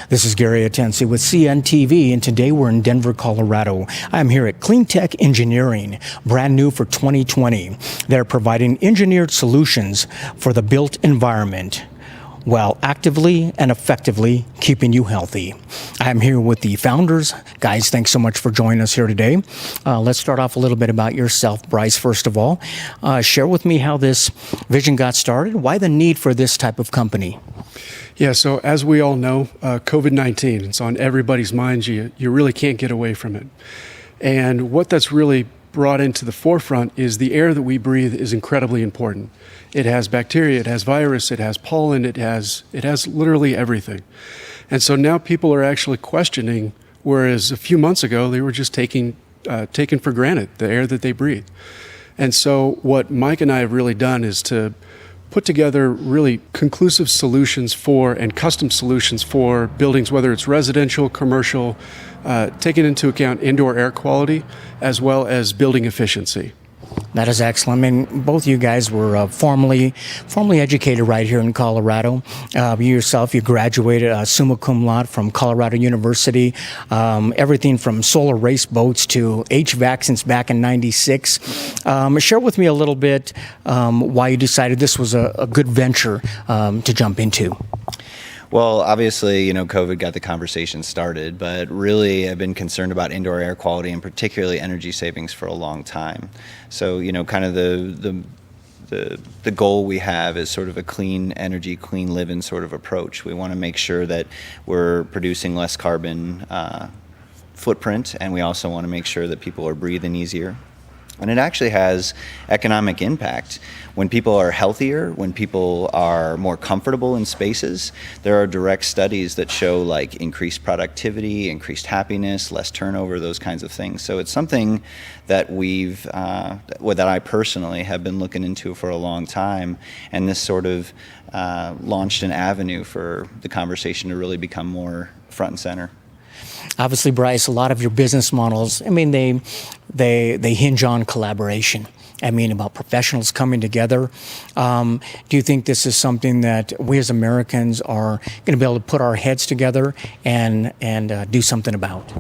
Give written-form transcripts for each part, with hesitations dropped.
This is Gary Atencio with CNTV, and today we're in Denver, Colorado. I'm here at Clean Tech Engineering, brand new for 2020. They're providing engineered solutions for the built environment, while actively and effectively keeping you healthy. I'm here with the founders. Guys, thanks so much for joining us here today. Let's start off a little bit about yourself, Bryce, first of all. Share with me how this vision got started. Why the need for this type of company? Yeah, so as we all know, COVID-19, it's on everybody's minds. You really can't get away from it. And what that's really brought into the forefront is the air that we breathe is incredibly important. It has bacteria, it has virus, it has pollen, it has literally everything. And so now people are actually questioning, whereas a few months ago they were just taking for granted the air that they breathe. And so what Mike and I have really done is to put together really conclusive solutions for and custom solutions for buildings, whether it's residential, commercial, taking into account indoor air quality as well as building efficiency. That is excellent. I mean, both of you guys were formally educated right here in Colorado. You yourself, you graduated summa cum laude from Colorado University. Everything from solar race boats to HVAC since back in '96. Share with me a little bit why you decided this was a good venture to jump into. Well, obviously, COVID got the conversation started, but really I've been concerned about indoor air quality and particularly energy savings for a long time. So, kind of the goal we have is sort of a clean energy, clean living sort of approach. We want to make sure that we're producing less carbon footprint, and we also want to make sure that people are breathing easier. And it actually has economic impact. When people are healthier, when people are more comfortable in spaces, there are direct studies that show like increased productivity, increased happiness, less turnover, those kinds of things. So it's something that that I personally have been looking into for a long time, and this sort of launched an avenue for the conversation to really become more front and center. Obviously, Bryce, a lot of your business models, I mean, they hinge on collaboration. I mean, about professionals coming together. Do you think this is something that we as Americans are going to be able to put our heads together and do something about?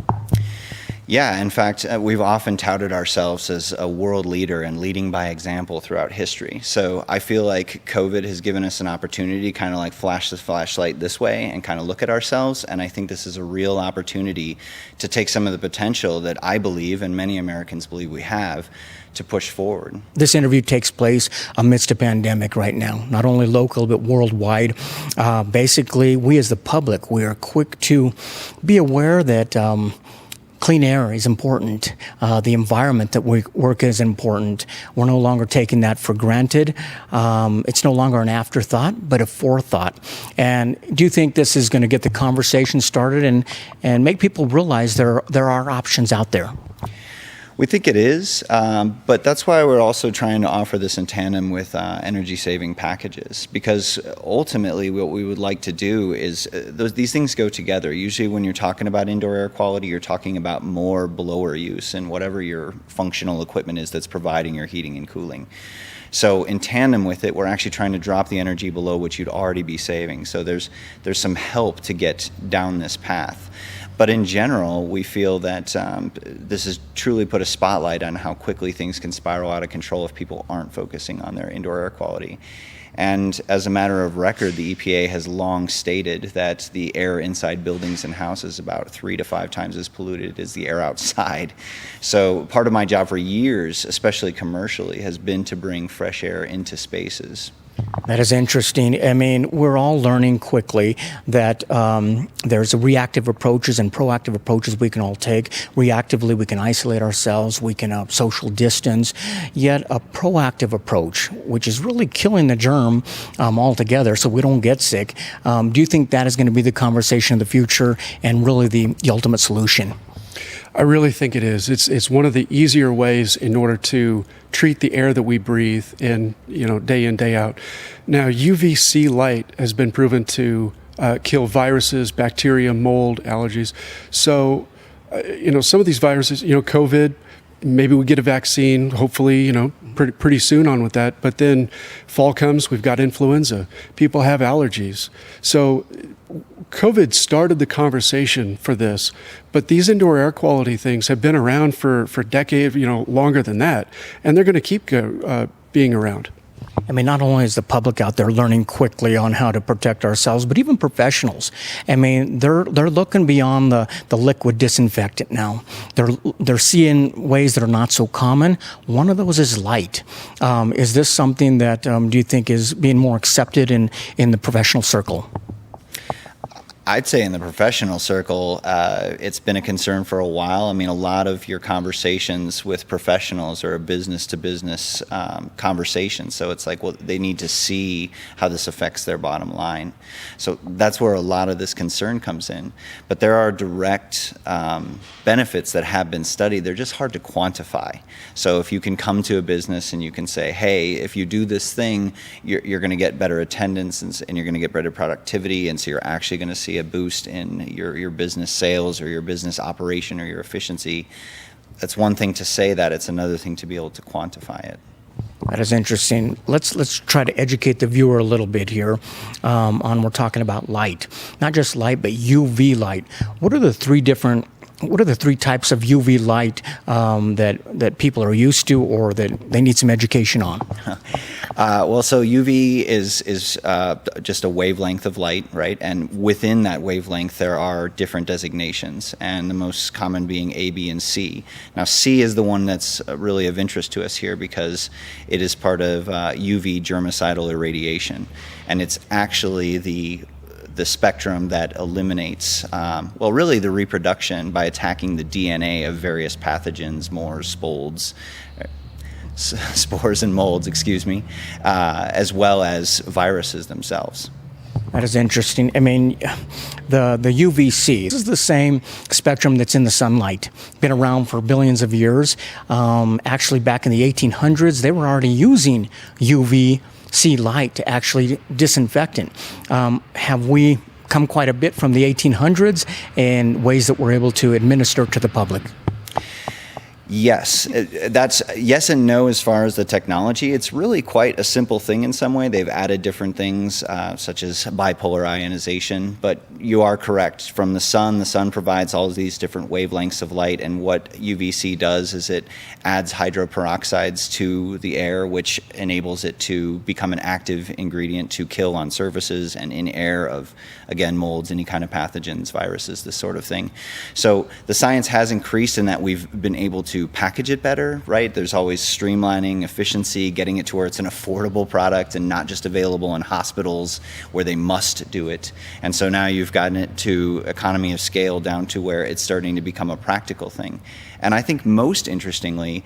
Yeah, in fact, we've often touted ourselves as a world leader and leading by example throughout history. So I feel like COVID has given us an opportunity to kind of like flash the flashlight this way and kind of look at ourselves. And I think this is a real opportunity to take some of the potential that I believe and many Americans believe we have to push forward. This interview takes place amidst a pandemic right now, not only local but worldwide. Basically, we as the public, we are quick to be aware that clean air is important. The environment that we work is important. We're no longer taking that for granted. It's no longer an afterthought, but a forethought. And do you think this is going to get the conversation started and make people realize there are options out there? We think it is, but that's why we're also trying to offer this in tandem with energy-saving packages, because ultimately what we would like to do is these things go together. Usually when you're talking about indoor air quality, you're talking about more blower use and whatever your functional equipment is that's providing your heating and cooling. So in tandem with it, we're actually trying to drop the energy below what you'd already be saving. So there's some help to get down this path. But in general, we feel that this has truly put a spotlight on how quickly things can spiral out of control if people aren't focusing on their indoor air quality. And as a matter of record, the EPA has long stated that the air inside buildings and houses is about 3 to 5 times as polluted as the air outside. So part of my job for years, especially commercially, has been to bring fresh air into spaces. That is interesting. I mean, we're all learning quickly that there's reactive approaches and proactive approaches we can all take. Reactively, we can isolate ourselves, we can social distance. Yet a proactive approach, which is really killing the germ altogether so we don't get sick. Do you think that is going to be the conversation of the future and really the ultimate solution? I really think it is. It's one of the easier ways in order to treat the air that we breathe in day out. Now, UVC light has been proven to kill viruses, bacteria, mold, allergies. So, some of these viruses, COVID, maybe we get a vaccine, hopefully, pretty soon on with that. But then fall comes, we've got influenza. People have allergies. So COVID started the conversation for this, but these indoor air quality things have been around for decades, longer than that, and they're going to keep being around. I mean, not only is the public out there learning quickly on how to protect ourselves, but even professionals. I mean, they're looking beyond the liquid disinfectant now. They're seeing ways that are not so common. One of those is light. Is this something that do you think is being more accepted in the professional circle? I'd say in the professional circle, it's been a concern for a while. I mean, a lot of your conversations with professionals are a business-to-business conversation. So it's like, well, they need to see how this affects their bottom line. So that's where a lot of this concern comes in. But there are direct benefits that have been studied. They're just hard to quantify. So if you can come to a business and you can say, hey, if you do this thing, you're going to get better attendance and you're going to get better productivity, and so you're actually going to see a boost in your business sales or your business operation or your efficiency. That's one thing to say that. It's another thing to be able to quantify it. That is interesting. Let's try to educate the viewer a little bit here on we're talking about light. Not just light, but UV light. What are the three types of UV light that people are used to or that they need some education on? So UV is just a wavelength of light, right? And within that wavelength, there are different designations, and the most common being A, B, and C. Now, C is the one that's really of interest to us here because it is part of UV germicidal irradiation, and it's actually the spectrum that eliminates, really the reproduction by attacking the DNA of various pathogens, spores and molds, as well as viruses themselves. That is interesting. I mean, the UVC, this is the same spectrum that's in the sunlight. Been around for billions of years. Actually, back in the 1800s, they were already using UVC light to actually disinfectant. Have we come quite a bit from the 1800s in ways that we're able to administer to the public? Yes, that's yes and no as far as the technology. It's really quite a simple thing in some way. They've added different things such as bipolar ionization, but you are correct. From the sun provides all of these different wavelengths of light, and what UVC does is it adds hydroperoxides to the air, which enables it to become an active ingredient to kill on surfaces and in air of, again, molds, any kind of pathogens, viruses, this sort of thing. So the science has increased in that we've been able to package it better, right? There's always streamlining, efficiency, getting it to where it's an affordable product and not just available in hospitals where they must do it. And so now you've gotten it to economy of scale down to where it's starting to become a practical thing. And I think most interestingly,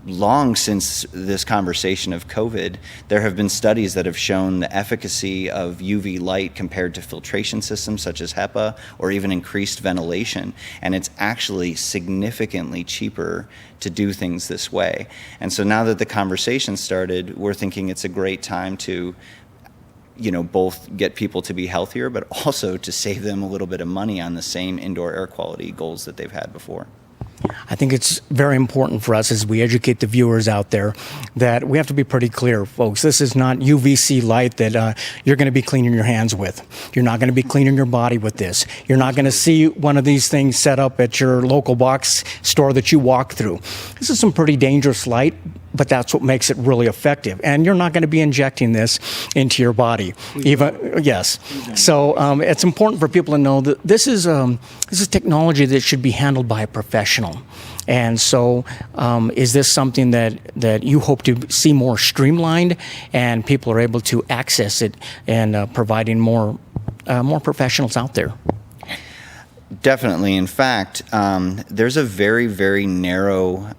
long since this conversation of COVID, there have been studies that have shown the efficacy of UV light compared to filtration systems such as HEPA or even increased ventilation. And it's actually significantly cheaper to do things this way. And so now that the conversation started, we're thinking it's a great time to both get people to be healthier, but also to save them a little bit of money on the same indoor air quality goals that they've had before. I think it's very important for us as we educate the viewers out there that we have to be pretty clear, folks. This is not UVC light that you're going to be cleaning your hands with. You're not going to be cleaning your body with this. You're not going to see one of these things set up at your local box store that you walk through. This is some pretty dangerous light, but that's what makes it really effective. And you're not going to be injecting this into your body. Yes. So it's important for people to know that this is technology that should be handled by a professional. And so is this something that you hope to see more streamlined and people are able to access it and providing more professionals out there? Definitely. In fact, there's a very, very narrow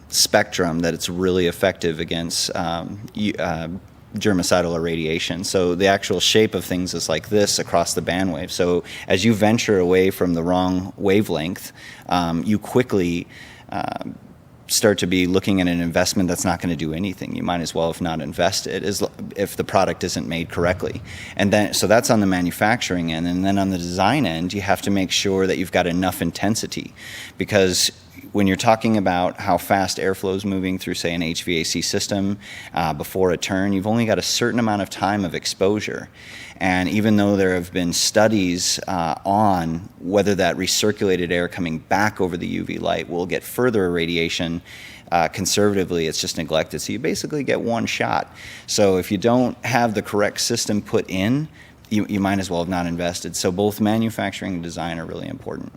spectrum that it's really effective against germicidal irradiation. So the actual shape of things is like this across the bandwave. So as you venture away from the wrong wavelength, you quickly start to be looking at an investment that's not going to do anything. You might as well if not invest it if the product isn't made correctly. And then so that's on the manufacturing end, and then on the design end, you have to make sure that you've got enough intensity, because when you're talking about how fast airflow is moving through, say, an HVAC system before a turn, you've only got a certain amount of time of exposure. And even though there have been studies on whether that recirculated air coming back over the UV light will get further irradiation, conservatively, it's just neglected. So you basically get one shot. So if you don't have the correct system put in, you might as well have not invested. So both manufacturing and design are really important.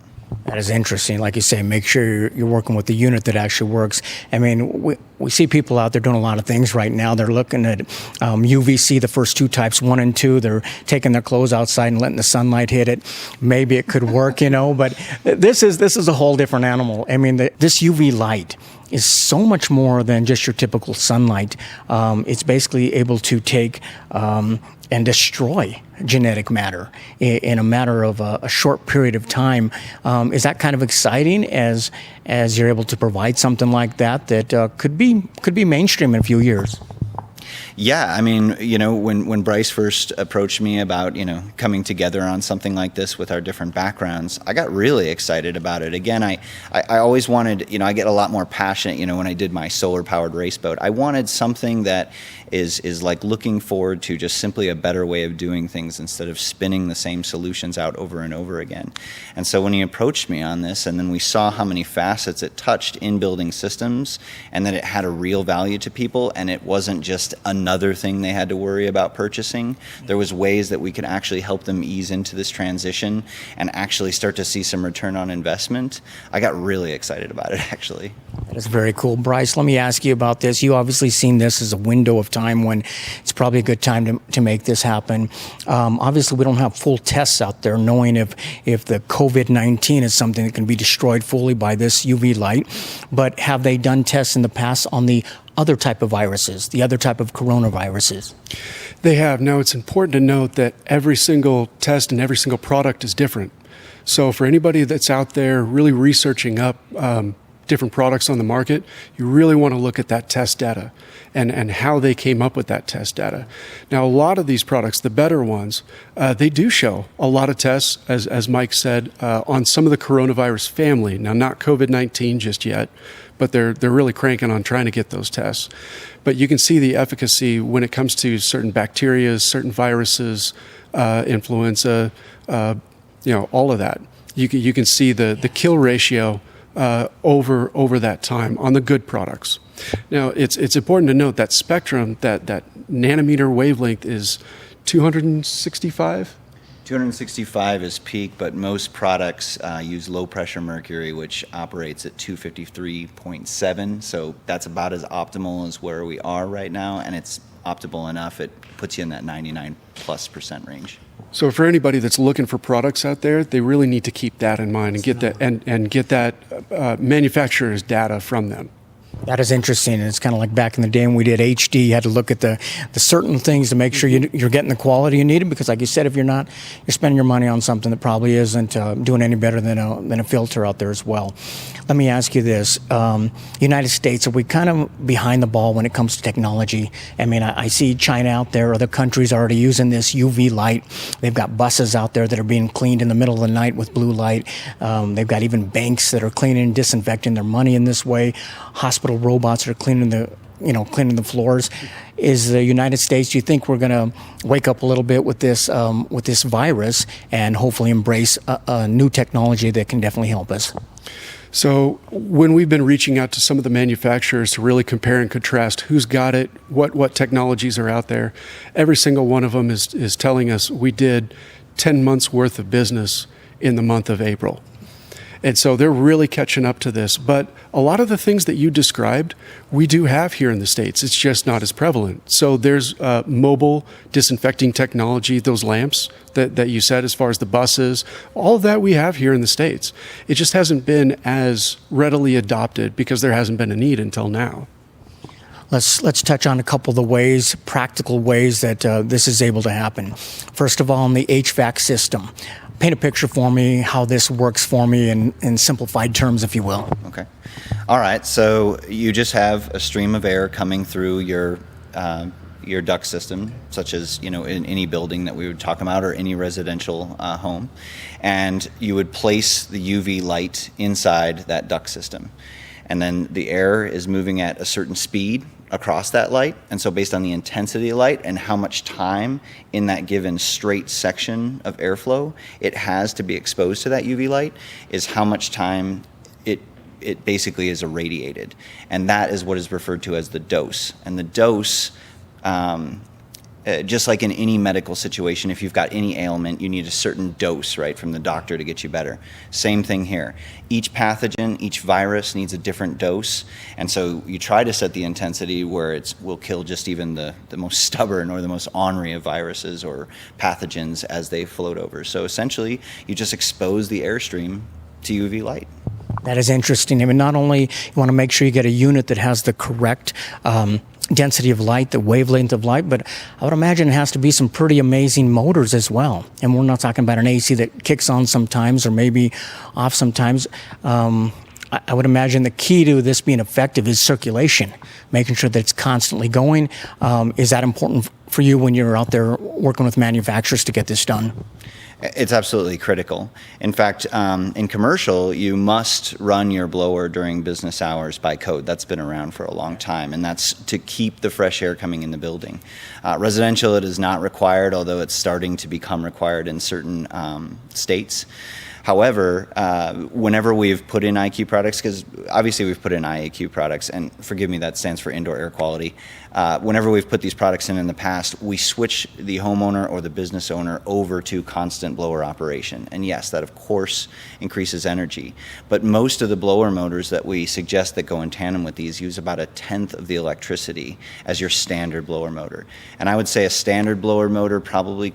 That is interesting. Like you say, make sure you're working with the unit that actually works. I mean, we see people out there doing a lot of things right now. They're looking at UVC, the first two types, 1 and 2. They're taking their clothes outside and letting the sunlight hit it. Maybe it could work, but this is a whole different animal. I mean, this UV light is so much more than just your typical sunlight. It's basically able to take and destroy genetic matter in a matter of a short period of time. Is that kind of exciting as you're able to provide something like that could be mainstream in a few years? Yeah, I mean, when Bryce first approached me about, coming together on something like this with our different backgrounds, I got really excited about it. Again, I always wanted, I get a lot more passionate, when I did my solar-powered race boat. I wanted something that is like looking forward to just simply a better way of doing things instead of spinning the same solutions out over and over again. And so when he approached me on this, and then we saw how many facets it touched in building systems, and that it had a real value to people, and it wasn't just another thing they had to worry about purchasing. There was ways that we could actually help them ease into this transition and actually start to see some return on investment. I got really excited about it, actually. That is very cool. Bryce, let me ask you about this. You obviously seen this as a window of time when it's probably a good time to make this happen. Obviously, we don't have full tests out there knowing if the COVID-19 is something that can be destroyed fully by this UV light. But have they done tests in the past on the other type of viruses, the other type of coronaviruses? They have. Now, it's important to note that every single test and every single product is different. So for anybody that's out there really researching up different products on the market, you really want to look at that test data and how they came up with that test data. Now, a lot of these products, the better ones, they do show a lot of tests, as Mike said, on some of the coronavirus family. Now, not COVID-19 just yet, but they're really cranking on trying to get those tests. But you can see the efficacy when it comes to certain bacteria, certain viruses, influenza, all of that. You can see the kill ratio over that time on the good products. Now, it's important to note that spectrum, that nanometer wavelength is 265. 265 is peak, but most products use low pressure mercury, which operates at 253.7. So that's about as optimal as where we are right now, and it's optimal enough. It puts you in that 99+% range. So for anybody that's looking for products out there, they really need to keep that in mind and get that and get that manufacturer's data from them. That is interesting. And it's kind of like back in the day when we did HD, you had to look at the certain things to make sure you're getting the quality you needed, because like you said, if you're not, you're spending your money on something that probably isn't doing any better than a filter out there as well. Let me ask you this. United States, are we kind of behind the ball when it comes to technology? I mean, I see China out there, other countries already using this UV light. They've got buses out there that are being cleaned in the middle of the night with blue light. They've got even banks that are cleaning and disinfecting their money in this way. Hospital robots are cleaning the floors. Is the United States, do you think we're going to wake up a little bit with this virus and hopefully embrace a new technology that can definitely help us? So when we've been reaching out to some of the manufacturers to really compare and contrast who's got it, what technologies are out there, every single one of them is telling us we did 10 months worth of business in the month of April. And so they're really catching up to this. But a lot of the things that you described, we do have here in the States. It's just not as prevalent. So there's mobile disinfecting technology, those lamps that you said, as far as the buses, all of that we have here in the States. It just hasn't been as readily adopted because there hasn't been a need until now. Let's touch on a couple of the practical ways that this is able to happen. First of all, in the HVAC system. Paint a picture for me how this works for me in simplified terms, if you will. Okay. All right. So you just have a stream of air coming through your your duct system, such as, in any building that we would talk about or any residential home, and you would place the UV light inside that duct system. And then the air is moving at a certain speed across that light. And so based on the intensity of light and how much time in that given straight section of airflow it has to be exposed to that UV light is how much time it basically is irradiated. And that is what is referred to as the dose. And the dose, just like in any medical situation, if you've got any ailment, you need a certain dose, right, from the doctor to get you better. Same thing here. Each pathogen, each virus needs a different dose. And so you try to set the intensity where it will kill just even the most stubborn or the most ornery of viruses or pathogens as they float over. So essentially, you just expose the airstream to UV light. That is interesting. I mean, not only you want to make sure you get a unit that has the correct density of light, the wavelength of light, but I would imagine it has to be some pretty amazing motors as well. And we're not talking about an AC that kicks on sometimes or maybe off sometimes. I would imagine the key to this being effective is circulation, making sure that it's constantly going. Is that important for you when you're out there working with manufacturers to get this done? It's absolutely critical. In fact, in commercial, you must run your blower during business hours by code. That's been around for a long time, and that's to keep the fresh air coming in the building. Residential, it is not required, although it's starting to become required in certain states. However, whenever we've put in IQ products, because obviously we've put in IAQ products, and forgive me, that stands for indoor air quality. Whenever we've put these products in the past, we switch the homeowner or the business owner over to constant blower operation. And yes, that of course increases energy. But most of the blower motors that we suggest that go in tandem with these use about 1/10 of the electricity as your standard blower motor. And I would say a standard blower motor probably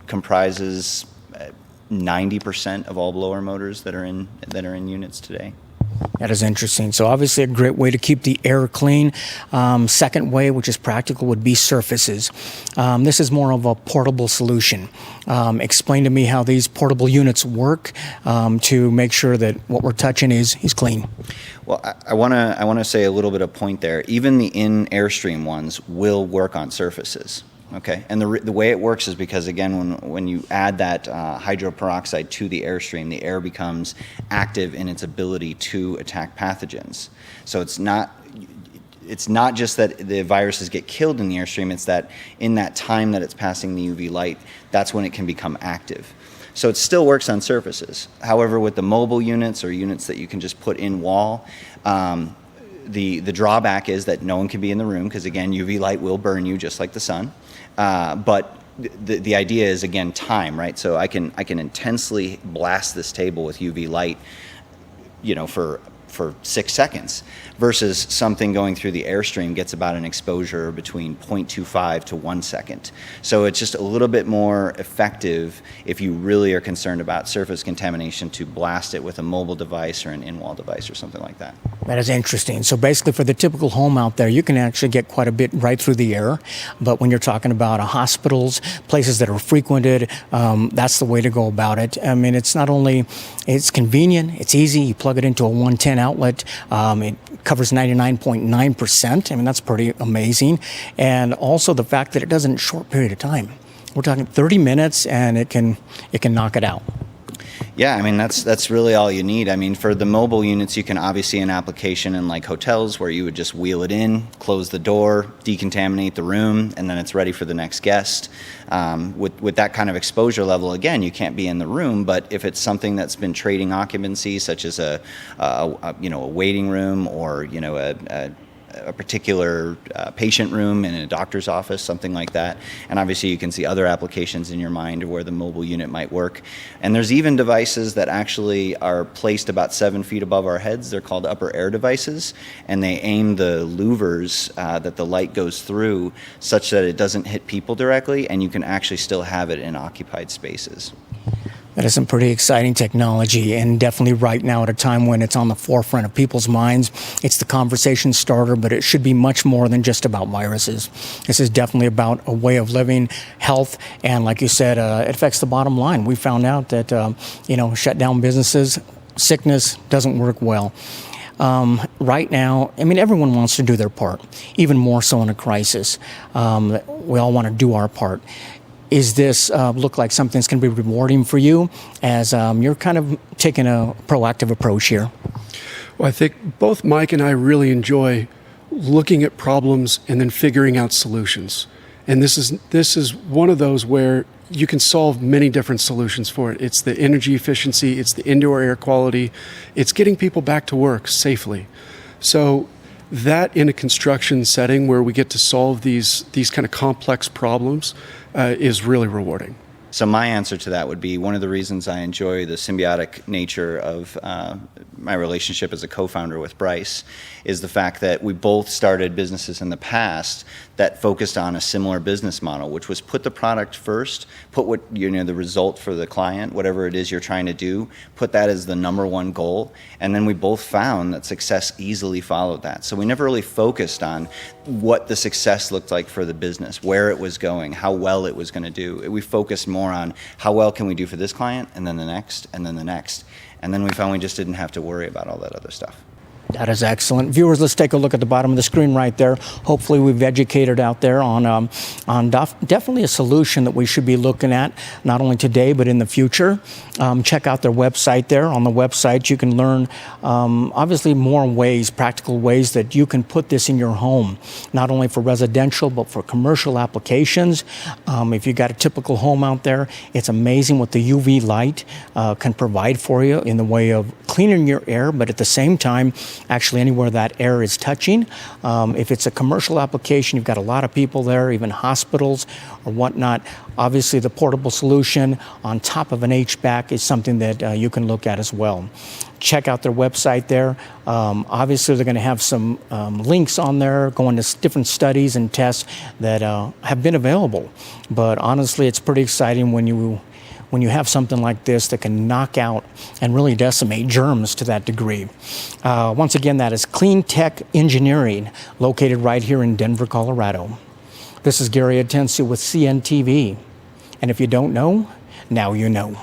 comprises 90% of all blower motors that are in units today. That is interesting. So obviously a great way to keep the air clean. Second way, which is practical, would be surfaces. This is more of a portable solution. Explain to me how these portable units work to make sure that what we're touching is clean. Well, I want to say a little bit of point there. Even the in-airstream ones will work on surfaces. Okay, and the way it works is because, again, when you add that hydroperoxide to the airstream, the air becomes active in its ability to attack pathogens. So it's not just that the viruses get killed in the airstream, it's that in that time that it's passing the UV light, that's when it can become active. So it still works on surfaces. However, with the mobile units or units that you can just put in wall, the drawback is that no one can be in the room because, again, UV light will burn you just like the sun. But the idea is, again, time, right? So I can intensely blast this table with UV light, for 6 seconds, versus something going through the airstream gets about an exposure between 0.25 to 1 second. So it's just a little bit more effective if you really are concerned about surface contamination to blast it with a mobile device or an in-wall device or something like that. That is interesting. So basically for the typical home out there, you can actually get quite a bit right through the air. But when you're talking about hospitals, places that are frequented, that's the way to go about it. I mean, it's not only, it's convenient, it's easy. You plug it into a 110 outlet. It covers 99.9%. I mean, that's pretty amazing. And also the fact that it does it in a short period of time. We're talking 30 minutes and it can knock it out. Yeah, I mean, that's really all you need. I mean, for the mobile units, you can obviously an application in like hotels where you would just wheel it in, close the door, decontaminate the room, and then it's ready for the next guest. With that kind of exposure level, again, you can't be in the room, but if it's something that's been trading occupancy, such as a waiting room or, a particular patient room in a doctor's office, something like that. And obviously you can see other applications in your mind where the mobile unit might work. And there's even devices that actually are placed about 7 feet above our heads. They're called upper air devices, and they aim the louvers that the light goes through such that it doesn't hit people directly, and you can actually still have it in occupied spaces. That is some pretty exciting technology, and definitely right now at a time when it's on the forefront of people's minds. It's the conversation starter, but it should be much more than just about viruses. This is definitely about a way of living, health, and like you said, it affects the bottom line. We found out that, shut down businesses, sickness doesn't work well. right now, I mean, everyone wants to do their part, even more so in a crisis. We all want to do our part. Is this look like something that's going to be rewarding for you as you're kind of taking a proactive approach here? Well, I think both Mike and I really enjoy looking at problems and then figuring out solutions. And this is one of those where you can solve many different solutions for it. It's the energy efficiency, it's the indoor air quality, it's getting people back to work safely. So that in a construction setting where we get to solve these kind of complex problems is really rewarding. So my answer to that would be one of the reasons I enjoy the symbiotic nature of my relationship as a co-founder with Bryce is the fact that we both started businesses in the past that focused on a similar business model, which was put the product first, put the result for the client, whatever it is you're trying to do, put that as the number one goal, and then we both found that success easily followed that. So we never really focused on what the success looked like for the business, where it was going, how well it was going to do. We focused more on how well can we do for this client, and then the next, and then the next. And then we found we just didn't have to worry about all that other stuff. That is excellent. Viewers, let's take a look at the bottom of the screen right there. Hopefully we've educated out there on definitely a solution that we should be looking at, not only today, but in the future. Check out their website there. On the website, you can learn, obviously, more ways, practical ways that you can put this in your home, not only for residential, but for commercial applications. If you've got a typical home out there, it's amazing what the UV light can provide for you in the way of cleaning your air, but at the same time, actually anywhere that air is touching. If it's a commercial application, you've got a lot of people there, even hospitals or whatnot. Obviously, the portable solution on top of an HVAC is something that you can look at as well. Check out their website there. Obviously, they're going to have some links on there going to different studies and tests that have been available. But honestly, it's pretty exciting when you have something like this that can knock out and really decimate germs to that degree. Once again, that is Clean Tech Engineering, located right here in Denver, Colorado. This is Gary Atencio with CNTV. And if you don't know, now you know.